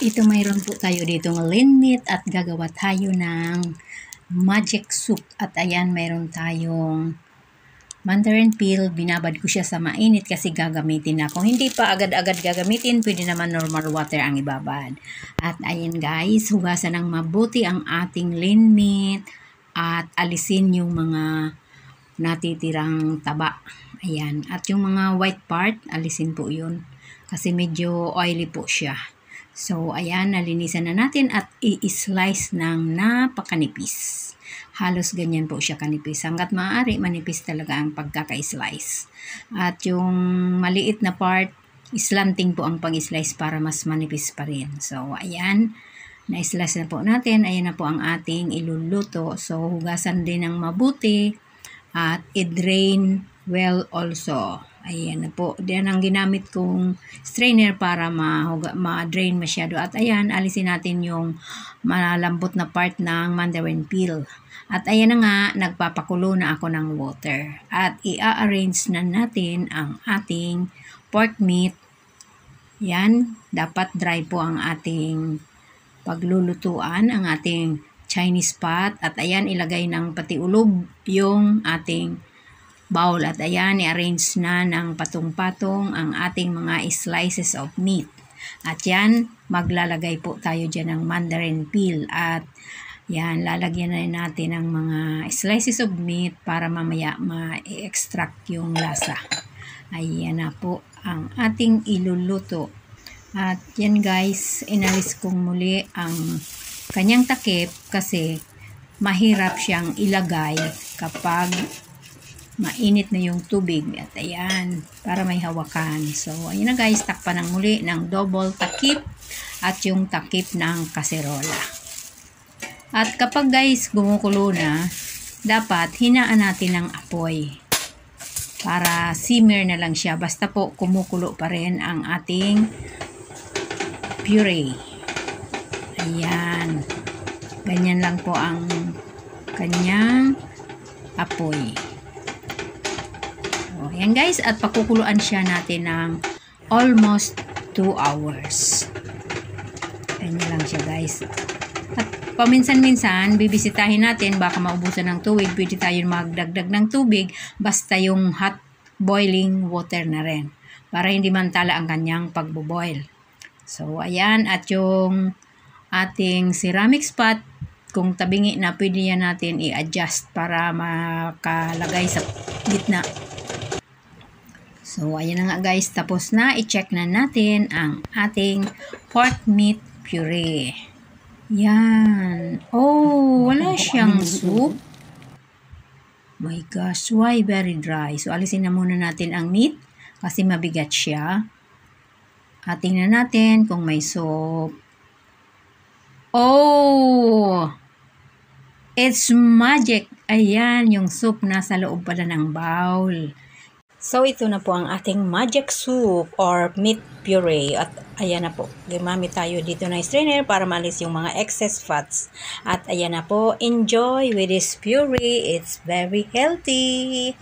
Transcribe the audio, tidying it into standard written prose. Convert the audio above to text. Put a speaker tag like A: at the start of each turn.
A: Ito mayroon po tayo dito ng lean meat at gagawa tayo ng magic soup. At ayan, mayroon tayong mandarin peel. Binabad ko siya sa mainit kasi gagamitin na. Kung hindi pa agad-agad gagamitin, pwede naman normal water ang ibabad. At ayan guys, hugasan ng mabuti ang ating lean meat at alisin yung mga natitirang taba. Ayan. At yung mga white part, alisin po yun. Kasi medyo oily po siya. So, ayan, nalinisan na natin at i-slice ng napakanipis. Halos ganyan po siya kanipis. Hanggat maaari, manipis talaga ang pagkaka-slice. At yung maliit na part, slanting po ang pag-slice para mas manipis pa rin. So, ayan, na-slice na po natin. Ayan na po ang ating iluluto. So, hugasan din ng mabuti at i-drain well also. Ayan na po. Diyan ang ginamit kong strainer para ma-drain masyado. At ayan, alisin natin yung malambot na part ng mandarin peel. At ayan na nga, nagpapakulo na ako ng water. At i-arrange na natin ang ating pork meat. Yan, dapat dry po ang ating paglulutuan, ang ating Chinese pot. At ayan, ilagay ng pati ulob yung ating bowl. At ayan, i-arrange na ng patong-patong ang ating mga slices of meat. At yan, maglalagay po tayo dyan ng mandarin peel. At yan, lalagyan na natin ang mga slices of meat para mamaya ma-extract yung lasa. Ayan na po ang ating iluluto. At yan guys, inalis kong muli ang kanyang takip kasi mahirap siyang ilagay kapag mainit na yung tubig. At ayan, para may hawakan. So, ayan na guys, takpan ng muli ng double takip at yung takip ng kaserola. At kapag guys, gumukulo na, dapat hinaan natin ng apoy para simmer na lang siya. Basta po, kumukulo pa rin ang ating puree. Ayan. Ganyan lang po ang kanyang apoy. So, ayan guys, at pakukuluan siya natin ng almost 2 hours. Ganyan lang siya guys. At paminsan-minsan, bibisitahin natin, baka maubusan ng tubig, pwede tayo magdagdag ng tubig, basta yung hot boiling water na rin. Para hindi mantala ang kanyang pagboboil. So, ayan, at yung ating ceramic pot, kung tabingi na, pwede yan natin i-adjust para makalagay sa gitna. So, ayan na nga guys, tapos na. I-check na natin ang ating pork meat puree. Yan. Oh, wala siyang soup. My gosh, why very dry? So, alisin na muna natin ang meat kasi mabigat siya. At tingnan natin kung may soup. Oh! It's magic! Ayan, yung soup nasa loob pala ng bowl. So, ito na po ang ating magic soup or meat puree. At ayan na po, gumamit tayo dito na strainer para maalis yung mga excess fats. At ayan na po, enjoy with this puree. It's very healthy.